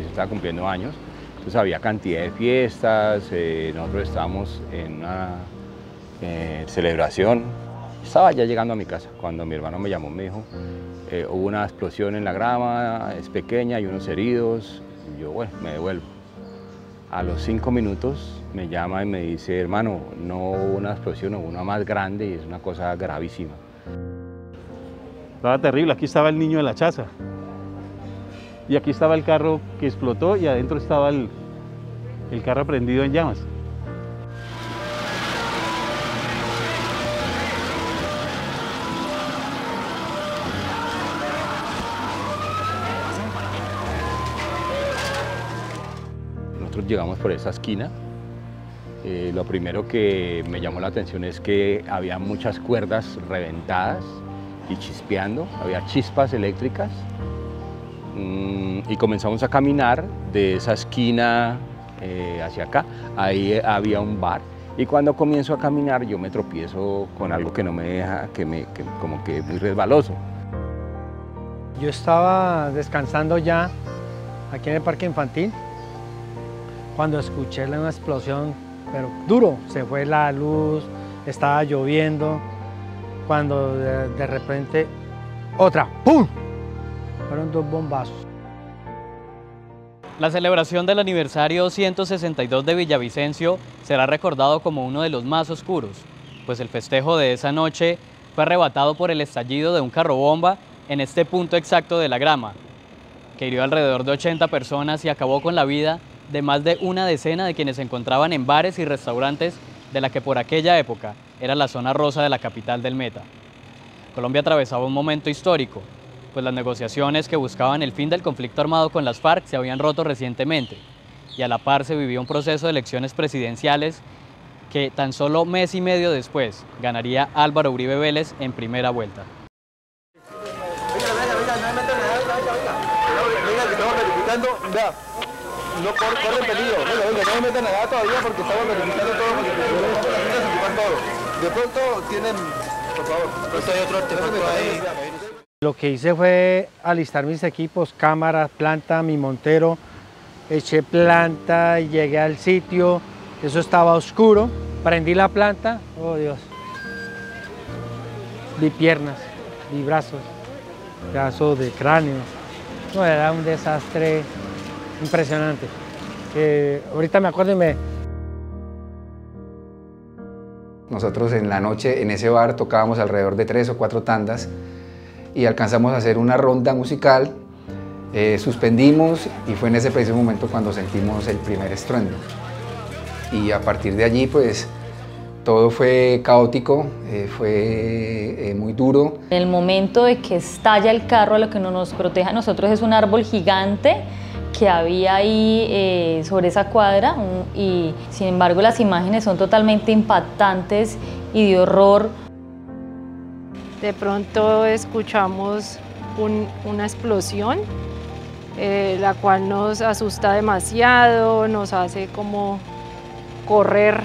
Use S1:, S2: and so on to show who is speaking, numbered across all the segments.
S1: organización estaba cumpliendo años, entonces había cantidad de fiestas, nosotros estábamos en una celebración. Estaba ya llegando a mi casa cuando mi hermano me llamó, me dijo, hubo una explosión en la grama, es pequeña, hay unos heridos, y yo, bueno, me devuelvo. A los 5 minutos me llama y me dice, hermano, no hubo una explosión, hubo una más grande y es una cosa gravísima.
S2: Estaba terrible, aquí estaba el niño de la chaza. Y aquí estaba el carro que explotó y adentro estaba el carro prendido en llamas.
S1: Nosotros llegamos por esa esquina. Lo primero que me llamó la atención es que había muchas cuerdas reventadas y chispeando, había chispas eléctricas. Y comenzamos a caminar de esa esquina hacia acá. Ahí había un bar y cuando comienzo a caminar yo me tropiezo con algo que no me deja, como que muy resbaloso.
S3: Yo estaba descansando ya aquí en el parque infantil cuando escuché una explosión, pero duro, se fue la luz, estaba lloviendo, cuando de repente otra, ¡pum! Fueron 2 bombazos.
S4: La celebración del aniversario 162 de Villavicencio será recordado como uno de los más oscuros, pues el festejo de esa noche fue arrebatado por el estallido de un carrobomba en este punto exacto de la grama, que hirió alrededor de 80 personas y acabó con la vida de más de una decena de quienes se encontraban en bares y restaurantes de la que por aquella época era la zona rosa de la capital del Meta. Colombia atravesaba un momento histórico, pues las negociaciones que buscaban el fin del conflicto armado con las FARC se habían roto recientemente y a la par se vivía un proceso de elecciones presidenciales que tan solo mes y medio después ganaría Álvaro Uribe Vélez en primera vuelta.
S5: No corre peligro, no me metan nada todavía porque estamos verificando todo. De pronto tienen, por favor, hay otro artefacto ahí.
S3: Lo que hice fue alistar mis equipos, cámaras, planta, mi montero, eché planta y llegué al sitio, eso estaba oscuro, prendí la planta, oh Dios, vi piernas, vi brazos, pedazos de cráneo, no, era un desastre impresionante, que ahorita me acuerdo y me...
S6: Nosotros en la noche en ese bar tocábamos alrededor de 3 o 4 tandas y alcanzamos a hacer una ronda musical, suspendimos y fue en ese preciso momento cuando sentimos el primer estruendo. Y a partir de allí pues todo fue caótico, fue muy duro.
S7: En el momento de que estalla el carro, lo que nos protege a nosotros es un árbol gigante que había ahí sobre esa cuadra y sin embargo las imágenes son totalmente impactantes y de horror.
S8: De pronto escuchamos una explosión, la cual nos asusta demasiado, nos hace como correr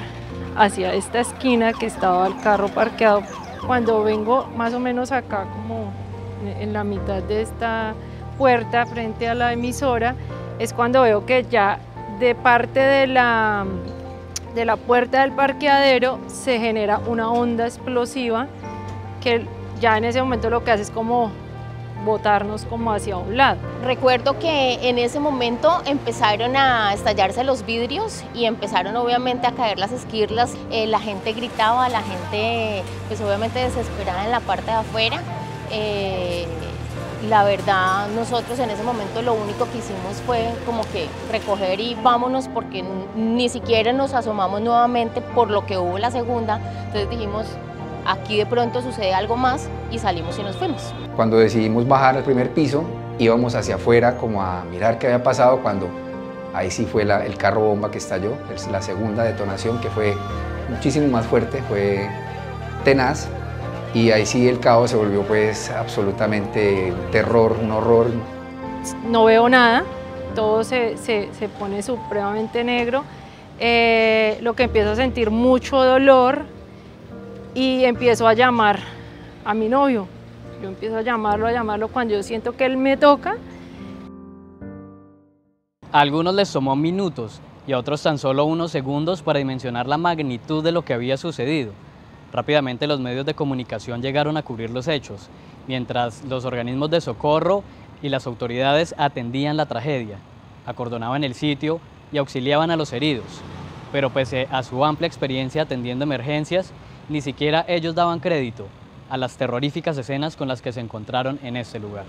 S8: hacia esta esquina que estaba el carro parqueado. Cuando vengo más o menos acá, como en la mitad de esta puerta frente a la emisora, es cuando veo que ya de parte de la puerta del parqueadero se genera una onda explosiva que ya en ese momento lo que hace es como botarnos como hacia un lado.
S9: Recuerdo que en ese momento empezaron a estallarse los vidrios y empezaron obviamente a caer las esquirlas, la gente gritaba, la gente pues obviamente desesperada en la parte de afuera. La verdad, nosotros en ese momento lo único que hicimos fue como que recoger y vámonos porque ni siquiera nos asomamos nuevamente por lo que hubo la segunda, entonces dijimos aquí de pronto sucede algo más y salimos y nos fuimos.
S6: Cuando decidimos bajar al primer piso, íbamos hacia afuera como a mirar qué había pasado cuando ahí sí fue el carro bomba que estalló, es la segunda detonación que fue muchísimo más fuerte, fue tenaz y ahí sí el caos se volvió pues absolutamente un terror, un horror.
S8: No veo nada, todo se pone supremamente negro, lo que empiezo a sentir mucho dolor y empiezo a llamar a mi novio. Yo empiezo a llamarlo cuando yo siento que él me toca.
S4: A algunos les tomó minutos y a otros tan solo unos segundos para dimensionar la magnitud de lo que había sucedido. Rápidamente los medios de comunicación llegaron a cubrir los hechos, mientras los organismos de socorro y las autoridades atendían la tragedia, acordonaban el sitio y auxiliaban a los heridos. Pero pese a su amplia experiencia atendiendo emergencias, ni siquiera ellos daban crédito a las terroríficas escenas con las que se encontraron en este lugar.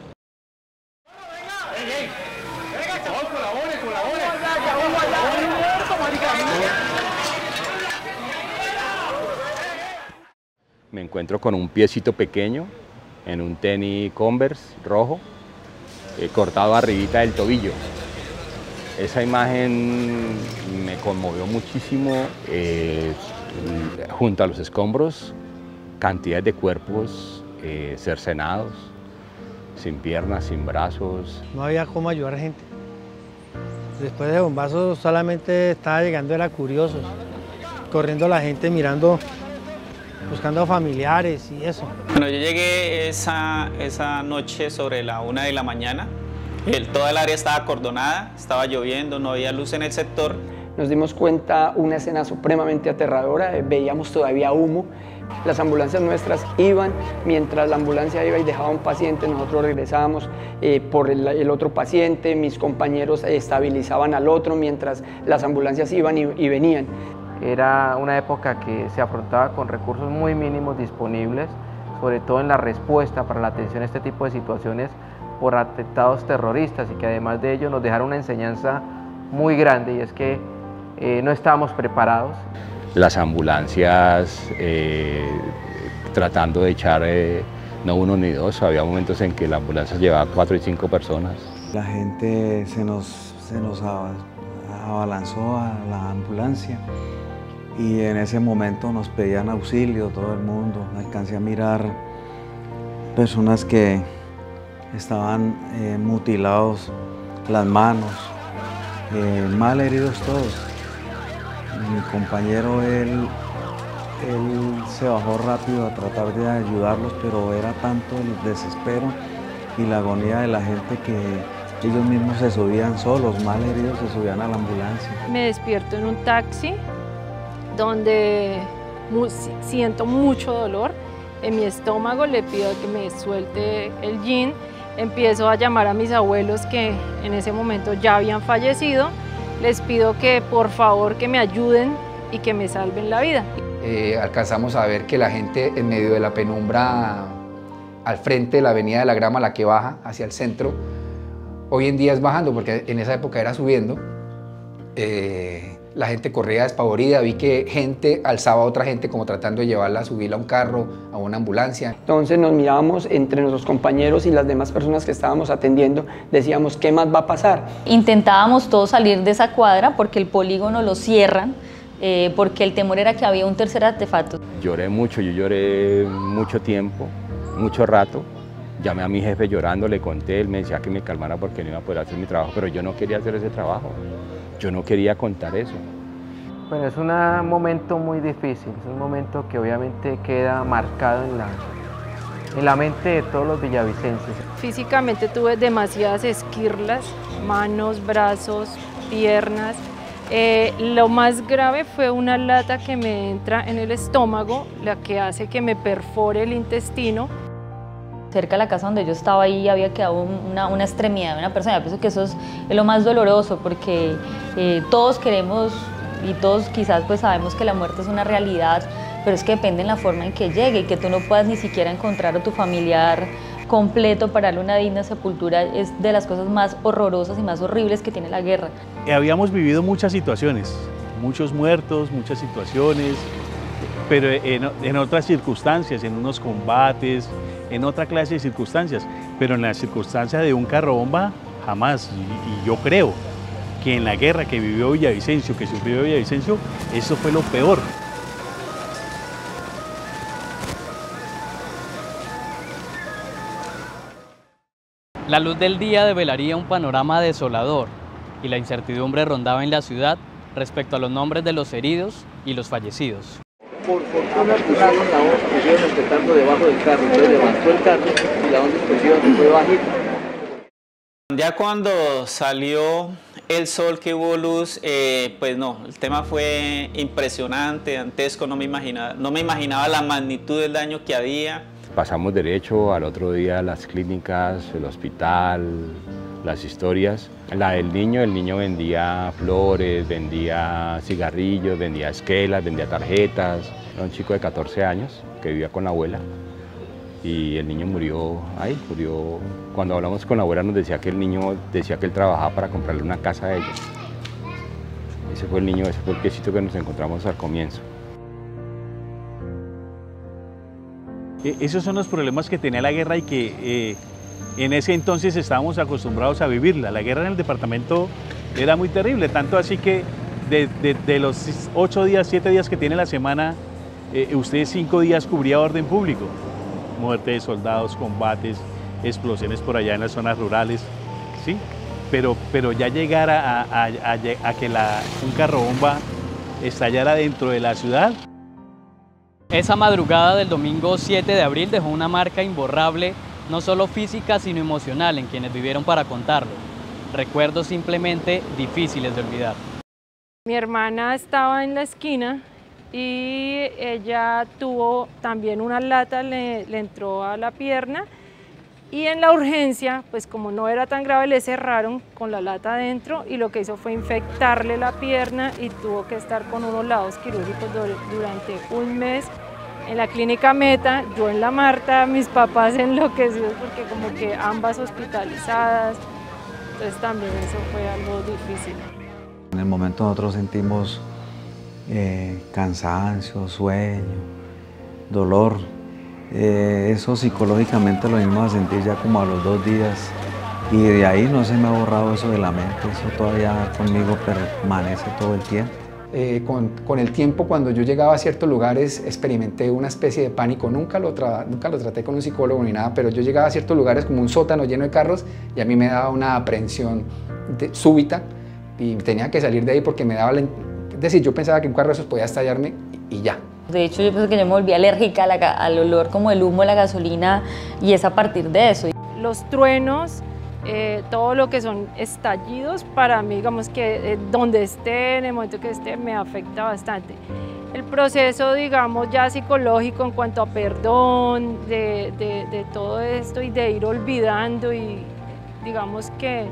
S1: Me encuentro con un piecito pequeño en un tenis Converse rojo, cortado arribita del tobillo. Esa imagen me conmovió muchísimo. Junto a los escombros, cantidades de cuerpos cercenados, sin piernas, sin brazos.
S3: No había cómo ayudar a gente. Después de bombazos solamente estaba llegando, era curiosos, corriendo la gente mirando, buscando a familiares y eso.
S10: Bueno, yo llegué esa noche sobre la 1 de la mañana. Toda el área estaba acordonada, estaba lloviendo, no había luz en el sector.
S11: Nos dimos cuenta una escena supremamente aterradora, veíamos todavía humo. Las ambulancias nuestras iban, mientras la ambulancia iba y dejaba un paciente, nosotros regresábamos por el otro paciente, mis compañeros estabilizaban al otro mientras las ambulancias iban y venían.
S12: Era una época que se afrontaba con recursos muy mínimos disponibles, sobre todo en la respuesta para la atención a este tipo de situaciones por atentados terroristas, y que además de ello nos dejaron una enseñanza muy grande, y es que no estábamos preparados.
S1: Las ambulancias tratando de echar no uno ni dos, había momentos en que la ambulancia llevaba 4 y 5 personas.
S13: La gente se nos abalanzó a la ambulancia y en ese momento nos pedían auxilio todo el mundo. Alcancé a mirar personas que estaban mutilados las manos, mal heridos todos. Mi compañero, él se bajó rápido a tratar de ayudarlos, pero era tanto el desespero y la agonía de la gente que ellos mismos se subían solos, mal heridos, se subían a la ambulancia.
S8: Me despierto en un taxi donde siento mucho dolor en mi estómago, le pido que me suelte el jean, empiezo a llamar a mis abuelos que en ese momento ya habían fallecido, les pido que por favor que me ayuden y que me salven la vida.
S6: Alcanzamos a ver que la gente en medio de la penumbra al frente de la avenida de la Grama, la que baja hacia el centro, hoy en día es bajando porque en esa época era subiendo. La gente corría despavorida, vi que gente alzaba a otra gente como tratando de llevarla a subirla a un carro, a una ambulancia.
S11: Entonces nos mirábamos entre nuestros compañeros y las demás personas que estábamos atendiendo, decíamos, ¿qué más va a pasar?
S7: Intentábamos todos salir de esa cuadra porque el polígono lo cierran, porque el temor era que había un tercer artefacto.
S1: Lloré mucho, yo lloré mucho tiempo, mucho rato. Llamé a mi jefe llorando, le conté, él me decía que me calmara porque no iba a poder hacer mi trabajo, pero yo no quería hacer ese trabajo. Yo no quería contar eso.
S12: Bueno, es un momento muy difícil, es un momento que obviamente queda marcado en la mente de todos los villavicenses.
S8: Físicamente tuve demasiadas esquirlas, manos, brazos, piernas. Lo más grave fue una lata que me entra en el estómago, la que hace que me perfore el intestino.
S7: Cerca de la casa donde yo estaba ahí había quedado una extremidad de una persona. Yo pienso que eso es lo más doloroso porque todos queremos y todos quizás pues sabemos que la muerte es una realidad, pero es que depende en la forma en que llegue y que tú no puedas ni siquiera encontrar a tu familiar completo para darle una digna sepultura es de las cosas más horrorosas y más horribles que tiene la guerra.
S2: Habíamos vivido muchas situaciones, muchos muertos, muchas situaciones, pero en otras circunstancias, en unos combates, en otra clase de circunstancias, pero en la circunstancia de un carro bomba, jamás. Y yo creo que en la guerra que vivió Villavicencio, que sufrió Villavicencio, eso fue lo peor.
S4: La luz del día develaría un panorama desolador y la incertidumbre rondaba en la ciudad respecto a los nombres de los heridos y los fallecidos.
S5: Por fortuna pusieron la onda que estuvieron respetando debajo del carro, entonces levantó el carro y la onda explosiva se fue bajita.
S10: Ya cuando salió el sol, que hubo luz, pues no, el tema fue impresionante, dantesco, no me imaginaba la magnitud del daño que había.
S1: Pasamos derecho al otro día las clínicas, el hospital, las historias. La del niño, el niño vendía flores, vendía cigarrillos, vendía esquelas, vendía tarjetas. Era un chico de 14 años que vivía con la abuela y el niño murió ahí, murió. Cuando hablamos con la abuela nos decía que el niño decía que él trabajaba para comprarle una casa a ella. Ese fue el niño, ese fue el piecito que nos encontramos al comienzo.
S2: Esos son los problemas que tenía la guerra y que en ese entonces estábamos acostumbrados a vivirla. La guerra en el departamento era muy terrible, tanto así que de los 8 días, 7 días que tiene la semana, usted 5 días cubría orden público. Muerte de soldados, combates, explosiones por allá en las zonas rurales, ¿sí? Pero ya llegar a que un carrobomba estallara dentro de la ciudad.
S4: Esa madrugada del domingo 7 de abril dejó una marca imborrable, no solo física, sino emocional en quienes vivieron para contarlo. Recuerdos simplemente difíciles de olvidar.
S8: Mi hermana estaba en la esquina y ella tuvo también una lata, le entró a la pierna y en la urgencia, pues como no era tan grave, le cerraron con la lata adentro y lo que hizo fue infectarle la pierna y tuvo que estar con unos lados quirúrgicos durante un mes en la clínica Meta, yo en la Marta, mis papás enloquecidos porque como que ambas hospitalizadas, entonces también eso fue algo difícil.
S13: En el momento nosotros sentimos cansancio, sueño, dolor. Eso psicológicamente lo íbamos a sentir ya como a los 2 días y de ahí no se me ha borrado eso de la mente, eso todavía conmigo permanece todo el tiempo.
S6: Con el tiempo, cuando yo llegaba a ciertos lugares, experimenté una especie de pánico, nunca lo traté con un psicólogo ni nada, pero yo llegaba a ciertos lugares como un sótano lleno de carros y a mí me daba una aprehensión súbita y tenía que salir de ahí porque me daba, es decir, yo pensaba que un carro de esos podía estallarme y ya.
S7: De hecho, yo pensé que yo me volví alérgica al olor como el humo de la gasolina y es a partir de eso.
S8: Los truenos, todo lo que son estallidos, para mí, digamos que donde esté, en el momento que esté, me afecta bastante. El proceso, digamos, ya psicológico en cuanto a perdón, de todo esto y de ir olvidando y digamos que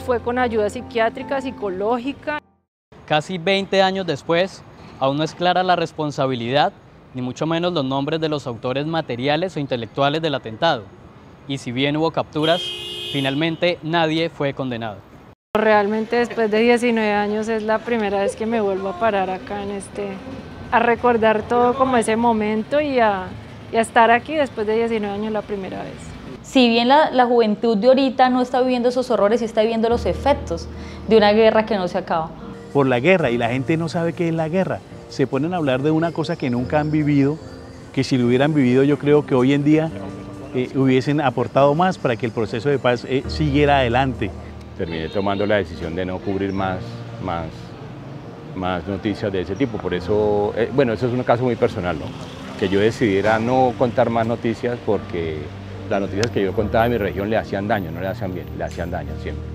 S8: fue con ayuda psiquiátrica, psicológica.
S4: Casi 20 años después, aún no es clara la responsabilidad, ni mucho menos los nombres de los autores materiales o intelectuales del atentado. Y si bien hubo capturas, finalmente nadie fue condenado.
S8: Realmente después de 19 años es la primera vez que me vuelvo a parar acá a recordar todo como ese momento y a estar aquí después de 19 años la primera vez.
S7: Si bien la juventud de ahorita no está viviendo esos horrores, sí está viviendo los efectos de una guerra que no se acaba.
S2: Por la guerra, y la gente no sabe qué es la guerra. Se ponen a hablar de una cosa que nunca han vivido, que si lo hubieran vivido yo creo que hoy en día hubiesen aportado más para que el proceso de paz siguiera adelante.
S1: Terminé tomando la decisión de no cubrir más noticias de ese tipo, por eso, bueno, eso es un caso muy personal, ¿no? Que yo decidiera no contar más noticias porque las noticias que yo contaba en mi región le hacían daño, no le hacían bien, le hacían daño siempre.